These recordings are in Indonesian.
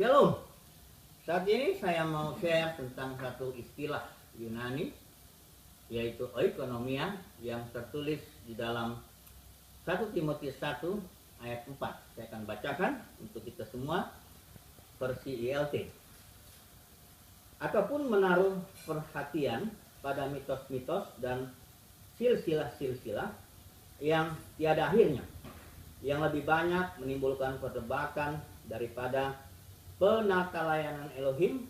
Shalom. Saat ini saya mau share tentang satu istilah Yunani, yaitu oikonomia, yang tertulis di dalam 1 Timotius 1 ayat 4. Saya akan bacakan untuk kita semua versi ILT. Ataupun menaruh perhatian pada mitos-mitos dan silsilah-silsilah yang tiada akhirnya, yang lebih banyak menimbulkan perdebatan daripada penata layanan Elohim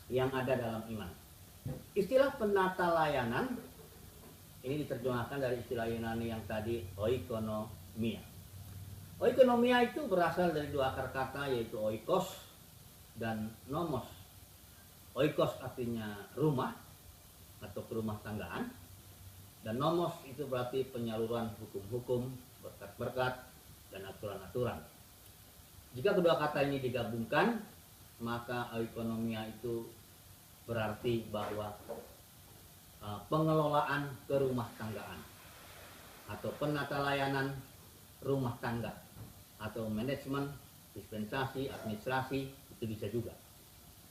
yang ada dalam iman. Istilah penata layanan ini diterjemahkan dari istilah Yunani yang tadi, oikonomia. Oikonomia itu berasal dari dua akar kata, yaitu oikos dan nomos. Oikos artinya rumah atau kerumah tanggaan, dan nomos itu berarti penyaluran hukum-hukum, berkat-berkat, dan aturan-aturan. Jika kedua kata ini digabungkan, maka oikonomia itu berarti bahwa pengelolaan kerumah tanggaan atau penata layanan rumah tangga atau manajemen, dispensasi, administrasi, itu bisa juga.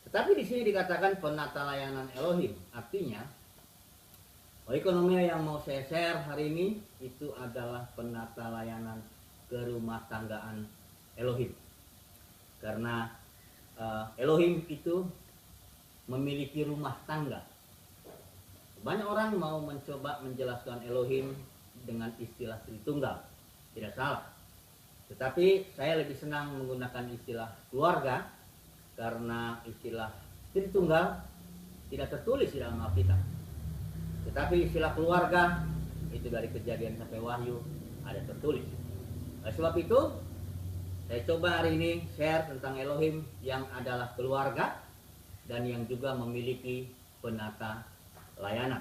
Tetapi di sini dikatakan penata layanan Elohim, artinya oikonomia yang mau saya share hari ini itu adalah penata layanan kerumah tanggaan Elohim. Karena Elohim itu memiliki rumah tangga. Banyak orang mau mencoba menjelaskan Elohim dengan istilah Tritunggal. Tidak salah. Tetapi saya lebih senang menggunakan istilah keluarga, karena istilah Tritunggal tidak tertulis di dalam Alkitab. Tetapi istilah keluarga itu dari Kejadian sampai Wahyu ada tertulis. Oleh sebab itu, saya coba hari ini share tentang Elohim yang adalah keluarga dan yang juga memiliki penata layanan.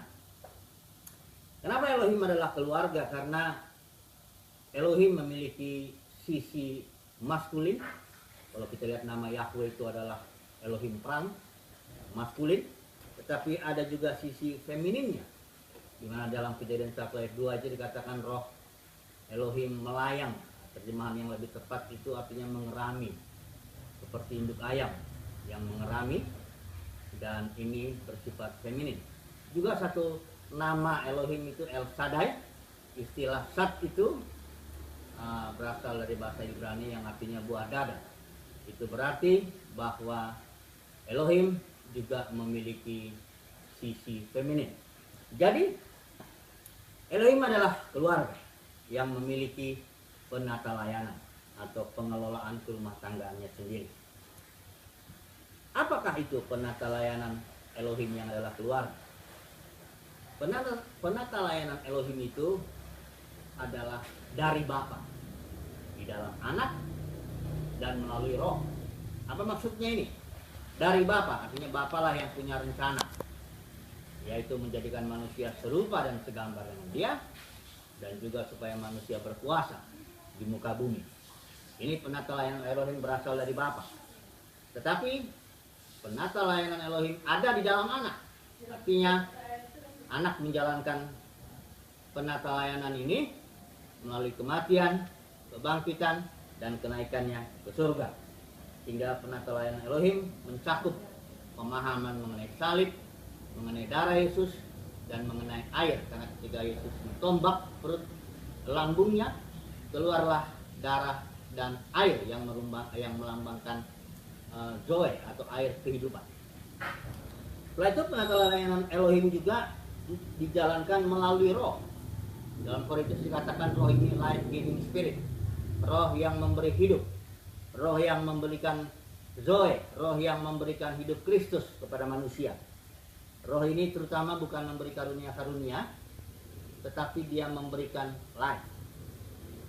Kenapa Elohim adalah keluarga? Karena Elohim memiliki sisi maskulin. Kalau kita lihat nama Yahweh itu adalah Elohim perang, maskulin. Tetapi ada juga sisi femininnya, di mana dalam Kejadian 1 ayat 2 aja dikatakan roh Elohim melayang. Terjemahan yang lebih tepat itu artinya mengerami, seperti induk ayam yang mengerami, dan ini bersifat feminin. Juga satu nama Elohim itu El Shaddai. Istilah Shad itu berasal dari bahasa Ibrani yang artinya buah dada. Itu berarti bahwa Elohim juga memiliki sisi feminin. Jadi Elohim adalah keluarga yang memiliki penata layanan atau pengelolaan kerumah tanggaannya sendiri. Apakah itu penata layanan Elohim yang adalah keluarga? Penata layanan Elohim itu adalah dari Bapa, di dalam Anak, dan melalui Roh. Apa maksudnya ini? Dari Bapa, artinya Bapa lah yang punya rencana, yaitu menjadikan manusia serupa dan segambar dengan Dia, dan juga supaya manusia berkuasa di muka bumi. Ini penata layanan Elohim berasal dari Bapa. Tetapi penata layanan Elohim ada di dalam Anak. Artinya Anak menjalankan penata layanan ini melalui kematian, kebangkitan, dan kenaikannya ke surga. Sehingga penata layanan Elohim mencakup pemahaman mengenai salib, mengenai darah Yesus, dan mengenai air. Karena ketika Yesus mentombak perut lambungnya, keluarlah darah dan air yang melambangkan Zoe atau air kehidupan. Setelah itu penata layanan Elohim juga dijalankan melalui Roh. Dalam Korintus dikatakan roh ini life giving spirit, roh yang memberi hidup, roh yang memberikan Zoe, roh yang memberikan hidup Kristus kepada manusia. Roh ini terutama bukan memberi karunia-karunia, tetapi dia memberikan life.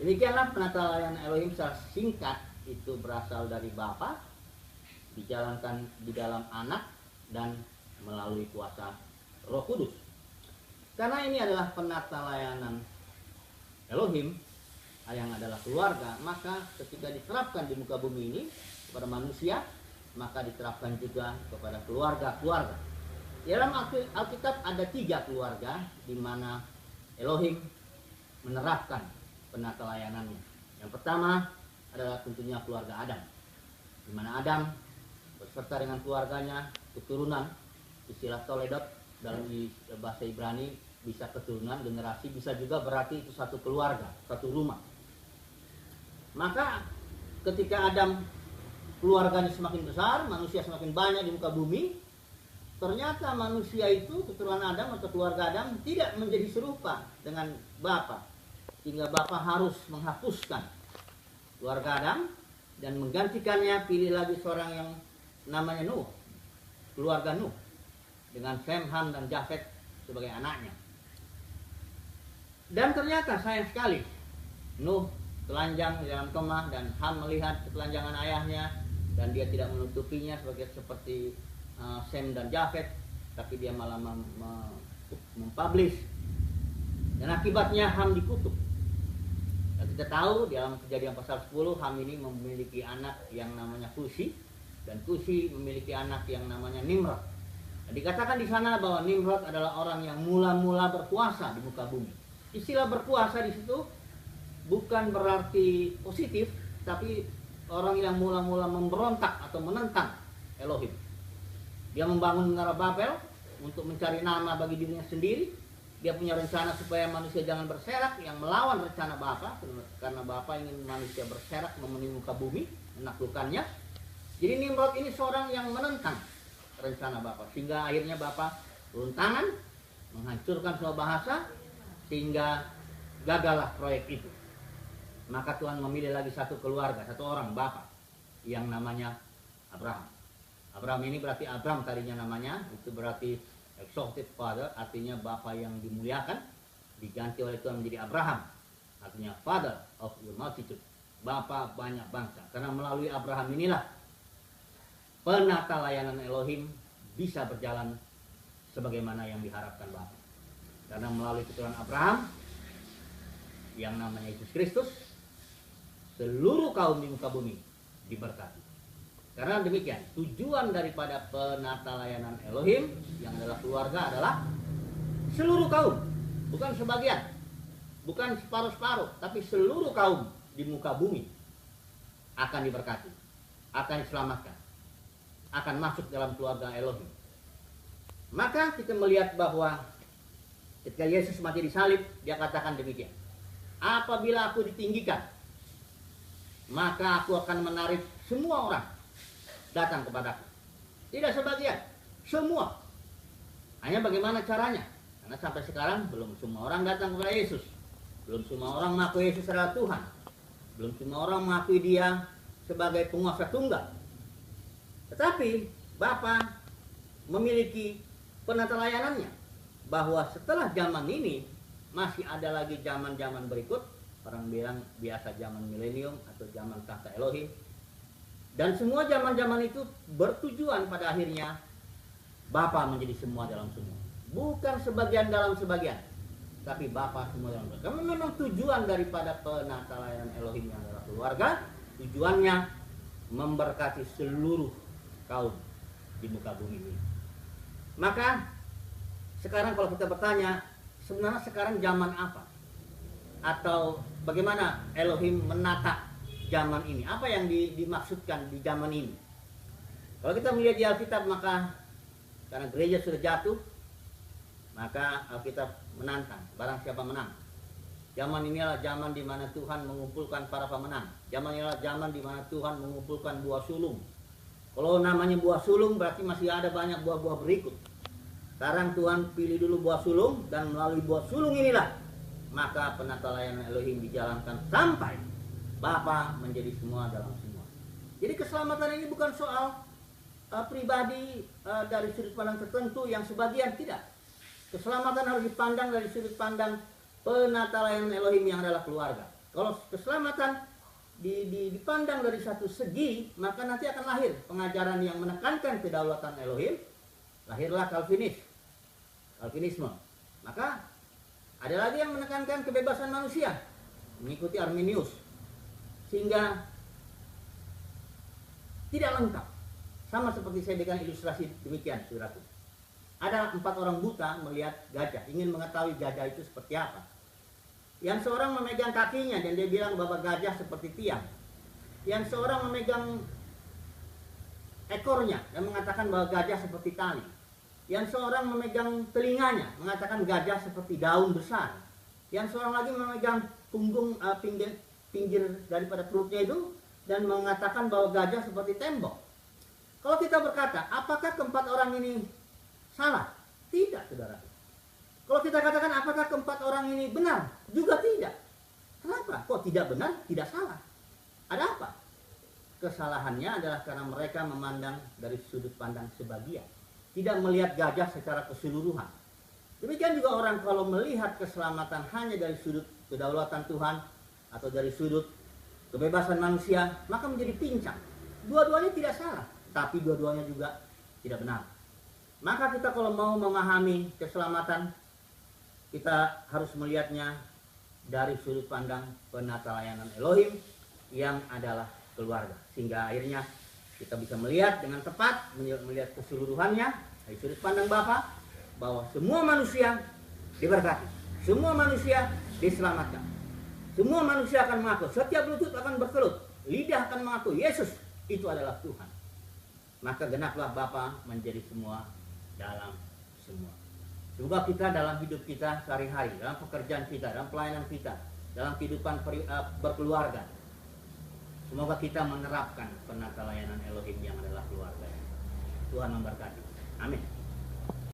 Demikianlah penata layanan Elohim secara singkat itu berasal dari Bapa, dijalankan di dalam Anak, dan melalui kuasa Roh Kudus. Karena ini adalah penata layanan Elohim yang adalah keluarga, maka ketika diterapkan di muka bumi ini kepada manusia, maka diterapkan juga kepada keluarga-keluarga. Di dalam Alkitab ada 3 keluarga di mana Elohim menerapkan penata layanannya. Yang pertama adalah tentunya keluarga Adam, di mana Adam serta dengan keluarganya, keturunan. Istilah Toledot dalam bahasa Ibrani bisa keturunan, generasi, bisa juga berarti itu satu keluarga, satu rumah. Maka ketika Adam keluarganya semakin besar, manusia semakin banyak di muka bumi, ternyata manusia itu, keturunan Adam atau keluarga Adam, tidak menjadi serupa dengan Bapa, sehingga Bapa harus menghapuskan keluarga Adam dan menggantikannya, pilih lagi seorang yang namanya Nuh, keluarga Nuh, dengan Sem, Ham, dan Jafet sebagai anaknya. Dan ternyata sayang sekali, Nuh telanjang di dalam kemah, dan Ham melihat ketelanjangan ayahnya dan dia tidak menutupinya seperti Sem dan Jafet, tapi dia malah mempublish, dan akibatnya Ham dikutuk. Dan kita tahu di dalam Kejadian pasal 10, Ham ini memiliki anak yang namanya Kusi, dan Kusi memiliki anak yang namanya Nimrod. Dan dikatakan di sana bahwa Nimrod adalah orang yang mula-mula berkuasa di muka bumi. Istilah berkuasa di situ bukan berarti positif, tapi orang yang mula-mula memberontak atau menentang Elohim. Dia membangun menara Babel untuk mencari nama bagi dirinya sendiri. Dia punya rencana supaya manusia jangan berserak, yang melawan rencana Bapa, karena Bapa ingin manusia berserak memenuhi muka bumi, menaklukkannya. Jadi Nimrod ini seorang yang menentang rencana Bapa, sehingga akhirnya Bapa turun tangan, menghancurkan semua bahasa, sehingga gagallah proyek itu. Maka Tuhan memilih lagi satu keluarga, satu orang, Bapa, yang namanya Abraham. Abraham ini berarti Abram tadinya namanya, itu berarti exalted father, artinya Bapa yang dimuliakan, diganti oleh Tuhan menjadi Abraham, artinya father of the multitude, Bapa banyak bangsa. Karena melalui Abraham inilah penata layanan Elohim bisa berjalan sebagaimana yang diharapkan Bapa. Karena melalui keturunan Abraham yang namanya Yesus Kristus, seluruh kaum di muka bumi diberkati. Karena demikian, tujuan daripada penata layanan Elohim yang adalah keluarga adalah seluruh kaum, bukan sebagian, bukan separuh-separuh, tapi seluruh kaum di muka bumi akan diberkati, akan diselamatkan, akan masuk dalam keluarga Elohim. Maka kita melihat bahwa ketika Yesus mati di salib, dia katakan demikian, apabila aku ditinggikan, maka aku akan menarik semua orang datang kepadaku. Tidak sebagian, semua. Hanya bagaimana caranya? Karena sampai sekarang belum semua orang datang kepada Yesus. Belum semua orang mengakui Yesus adalah Tuhan. Belum semua orang mengakui dia sebagai penguasa tunggal. Tetapi Bapa memiliki penata layanannya, bahwa setelah zaman ini masih ada lagi zaman-zaman berikut. Orang bilang biasa zaman milenium atau zaman tahta Elohim. Dan semua zaman-zaman itu bertujuan pada akhirnya Bapa menjadi semua dalam semua. Bukan sebagian dalam sebagian, tapi Bapa semua dalam semua. Karena memang tujuan daripada penata layanan Elohim yang adalah keluarga, tujuannya memberkati seluruh kaum di muka bumi ini. Maka sekarang kalau kita bertanya, sebenarnya sekarang zaman apa? Atau bagaimana Elohim menata zaman ini? Apa yang dimaksudkan di zaman ini? Kalau kita melihat di Alkitab, maka karena gereja sudah jatuh, maka Alkitab menantang, barang siapa menang. Zaman ini adalah zaman di mana Tuhan mengumpulkan para pemenang. Zaman ini adalah zaman di mana Tuhan mengumpulkan buah sulung. Kalau namanya buah sulung berarti masih ada banyak buah-buah berikut. Sekarang Tuhan pilih dulu buah sulung, dan melalui buah sulung inilah maka penata layanan Elohim dijalankan sampai Bapa menjadi semua dalam semua. Jadi keselamatan ini bukan soal pribadi dari sudut pandang tertentu yang sebagian, tidak. Keselamatan harus dipandang dari sudut pandang penata layanan Elohim yang adalah keluarga. Kalau keselamatan dipandang dari satu segi, maka nanti akan lahir pengajaran yang menekankan kedaulatan Elohim. Lahirlah Calvinisme. Maka ada lagi yang menekankan kebebasan manusia, mengikuti Arminius, sehingga tidak lengkap. Sama seperti saya berikan ilustrasi demikian, saudaraku. Ada 4 orang buta melihat gajah, ingin mengetahui gajah itu seperti apa. Yang seorang memegang kakinya dan dia bilang bahwa gajah seperti tiang. Yang seorang memegang ekornya dan mengatakan bahwa gajah seperti tali. Yang seorang memegang telinganya mengatakan gajah seperti daun besar. Yang seorang lagi memegang punggung pinggir daripada perutnya itu dan mengatakan bahwa gajah seperti tembok. Kalau kita berkata, apakah keempat orang ini salah? Tidak, saudara. Kalau kita katakan apakah keempat orang ini benar? Juga tidak. Kenapa? Kok tidak benar, tidak salah? Ada apa? Kesalahannya adalah karena mereka memandang dari sudut pandang sebagian. Tidak melihat gajah secara keseluruhan. Demikian juga orang kalau melihat keselamatan hanya dari sudut kedaulatan Tuhan atau dari sudut kebebasan manusia, maka menjadi pincang. Dua-duanya tidak salah, tapi dua-duanya juga tidak benar. Maka kita kalau mau memahami keselamatan, kita harus melihatnya dari sudut pandang penata layanan Elohim yang adalah keluarga. Sehingga akhirnya kita bisa melihat dengan tepat, melihat keseluruhannya dari sudut pandang Bapa, bahwa semua manusia diberkati, semua manusia diselamatkan, semua manusia akan mengaku, setiap lutut akan berkelut, lidah akan mengaku Yesus itu adalah Tuhan. Maka genaplah Bapa menjadi semua dalam semua. Semoga kita dalam hidup kita sehari-hari, dalam pekerjaan kita, dalam pelayanan kita, dalam kehidupan berkeluarga, semoga kita menerapkan penata layanan Elohim yang adalah keluarga. Tuhan memberkati. Amin.